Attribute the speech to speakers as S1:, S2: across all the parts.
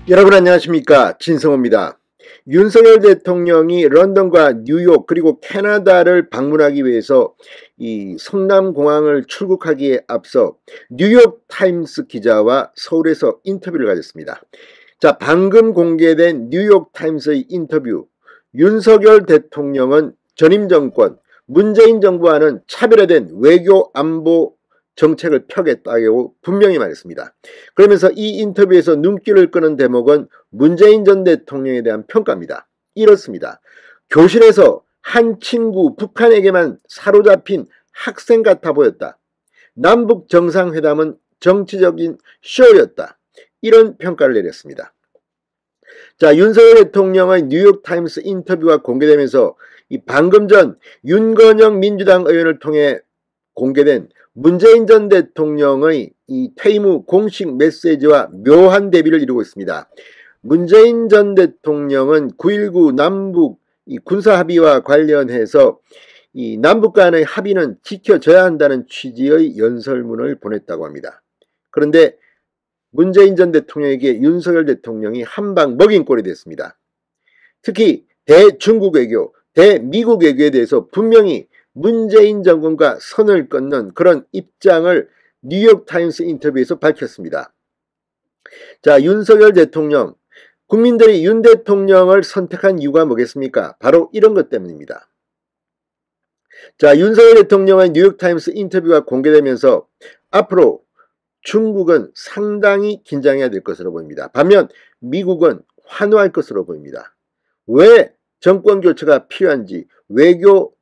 S1: 여러분 안녕하십니까, 진성호입니다. 윤석열 대통령이 런던과 뉴욕 그리고 캐나다를 방문하기 위해서 이 성남공항을 출국하기에 앞서 뉴욕타임스 기자와 서울에서 인터뷰를 가졌습니다. 자, 방금 공개된 뉴욕타임스의 인터뷰. 윤석열 대통령은 전임 정권 문재인 정부와는 차별화된 외교 안보 정책을 펴겠다고 분명히 말했습니다. 그러면서 이 인터뷰에서 눈길을 끄는 대목은 문재인 전 대통령에 대한 평가입니다. 이렇습니다. 교실에서 한 친구 북한에게만 사로잡힌 학생 같아 보였다. 남북 정상회담은 정치적인 쇼였다. 이런 평가를 내렸습니다. 자, 윤석열 대통령의 뉴욕타임스 인터뷰가 공개되면서 방금 전 윤건영 민주당 의원을 통해 공개된 문재인 전 대통령의 이 퇴임 후 공식 메시지와 묘한 대비를 이루고 있습니다. 문재인 전 대통령은 9.19 남북 군사합의와 관련해서 이 남북 간의 합의는 지켜져야 한다는 취지의 연설문을 보냈다고 합니다. 그런데 문재인 전 대통령에게 윤석열 대통령이 한 방 먹인 꼴이 됐습니다. 특히 대중국 외교, 대미국 외교에 대해서 분명히 문재인 정권과 선을 끊는 그런 입장을 뉴욕타임스 인터뷰에서 밝혔습니다. 자, 윤석열 대통령, 국민들이 윤 대통령을 선택한 이유가 뭐겠습니까? 바로 이런 것 때문입니다. 자, 윤석열 대통령의 뉴욕타임스 인터뷰가 공개되면서 앞으로 중국은 상당히 긴장해야 될 것으로 보입니다. 반면 미국은 환호할 것으로 보입니다. 왜 정권 교체가 필요한지 외교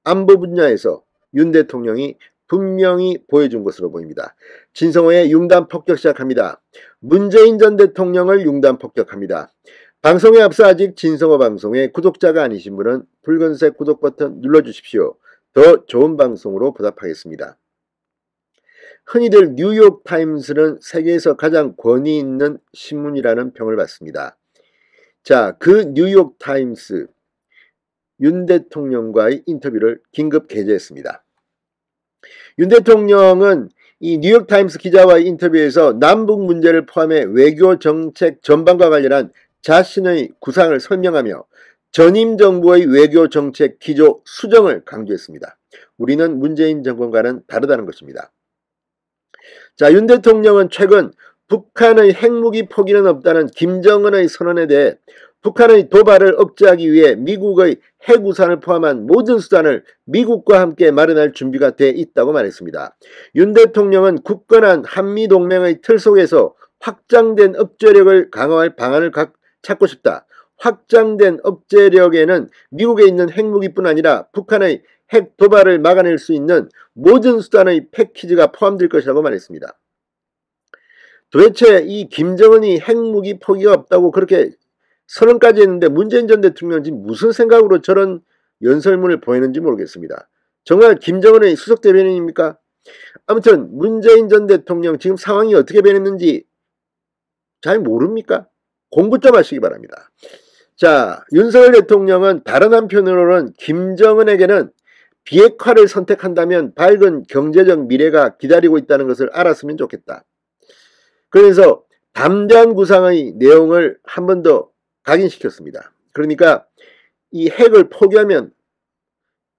S1: 안보 분야에서 윤 대통령이 분명히 보여준 것으로 보입니다. 진성호의 융단 폭격 시작합니다. 문재인 전 대통령을 융단 폭격합니다. 방송에 앞서 아직 진성호 방송의 구독자가 아니신 분은 붉은색 구독 버튼 눌러주십시오. 더 좋은 방송으로 보답하겠습니다. 흔히들 뉴욕타임스는 세계에서 가장 권위 있는 신문이라는 평을 받습니다. 자, 그 뉴욕타임스 윤 대통령과의 인터뷰를 긴급 게재했습니다. 윤 대통령은 이 뉴욕타임스 기자와의 인터뷰에서 남북 문제를 포함해 외교 정책 전반과 관련한 자신의 구상을 설명하며 전임 정부의 외교 정책 기조 수정을 강조했습니다. 우리는 문재인 정권과는 다르다는 것입니다. 자, 윤 대통령은 최근 북한의 핵무기 포기는 없다는 김정은의 선언에 대해 북한의 도발을 억제하기 위해 미국의 핵우산을 포함한 모든 수단을 미국과 함께 마련할 준비가 돼 있다고 말했습니다. 윤 대통령은 굳건한 한미동맹의 틀 속에서 확장된 억제력을 강화할 방안을 찾고 싶다. 확장된 억제력에는 미국에 있는 핵무기뿐 아니라 북한의 핵 도발을 막아낼 수 있는 모든 수단의 패키지가 포함될 것이라고 말했습니다. 도대체 이 김정은이 핵무기 포기가 없다고 그렇게 선언까지 했는데 문재인 전 대통령은 지금 무슨 생각으로 저런 연설문을 보내는지 모르겠습니다. 정말 김정은의 수석 대변인입니까? 아무튼 문재인 전 대통령 지금 상황이 어떻게 변했는지 잘 모릅니까? 공부 좀 하시기 바랍니다. 자, 윤석열 대통령은 다른 한편으로는 김정은에게는 비핵화를 선택한다면 밝은 경제적 미래가 기다리고 있다는 것을 알았으면 좋겠다. 그래서 담대한 구상의 내용을 한 번 더 각인시켰습니다. 그러니까 이 핵을 포기하면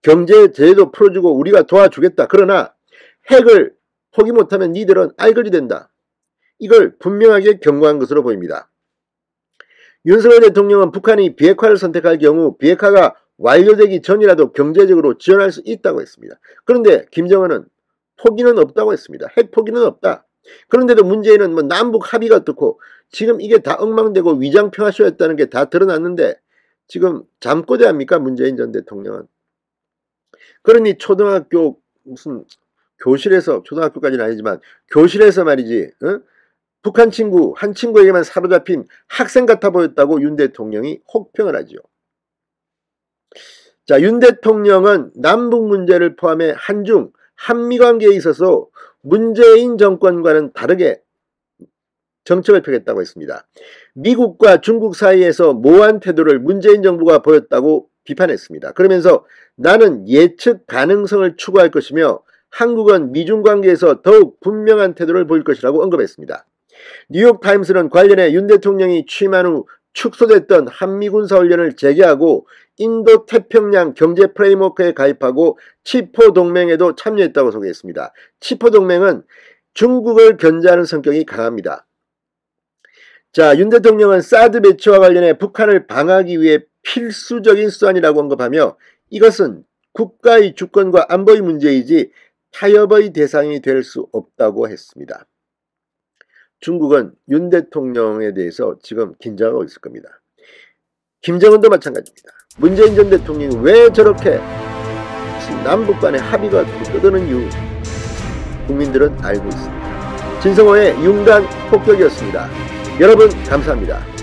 S1: 경제 제재도 풀어주고 우리가 도와주겠다. 그러나 핵을 포기 못하면 니들은 알거리 된다. 이걸 분명하게 경고한 것으로 보입니다. 윤석열 대통령은 북한이 비핵화를 선택할 경우 비핵화가 완료되기 전이라도 경제적으로 지원할 수 있다고 했습니다. 그런데 김정은은 포기는 없다고 했습니다. 핵 포기는 없다. 그런데도 문재인은 뭐 남북 합의가 어떻고 지금 이게 다 엉망되고 위장평화쇼였다는 게 다 드러났는데 지금 잠꼬대합니까? 문재인 전 대통령은. 그러니 초등학교 무슨 교실에서, 초등학교까지는 아니지만 교실에서 말이지, 북한 친구 한 친구에게만 사로잡힌 학생 같아 보였다고 윤 대통령이 혹평을 하죠. 자, 윤 대통령은 남북 문제를 포함해 한중 한미 관계에 있어서 문재인 정권과는 다르게 정책을 펴겠다고 했습니다. 미국과 중국 사이에서 모호한 태도를 문재인 정부가 보였다고 비판했습니다. 그러면서 나는 예측 가능성을 추구할 것이며 한국은 미중 관계에서 더욱 분명한 태도를 보일 것이라고 언급했습니다. 뉴욕타임스는 관련해 윤 대통령이 취임한 후 축소됐던 한미군사훈련을 재개하고 인도태평양 경제 프레임워크에 가입하고 치포 동맹에도 참여했다고 소개했습니다. 치포 동맹은 중국을 견제하는 성격이 강합니다. 자, 윤 대통령은 사드 배치와 관련해 북한을 방어하기 위해 필수적인 수단이라고 언급하며 이것은 국가의 주권과 안보의 문제이지 타협의 대상이 될 수 없다고 했습니다. 중국은 윤 대통령에 대해서 지금 긴장하고 있을 겁니다. 김정은도 마찬가지입니다. 문재인 전 대통령이 왜 저렇게 남북 간의 합의가 떠드는 이유 국민들은 알고 있습니다. 진성호의 윤간 폭격이었습니다. 여러분 감사합니다.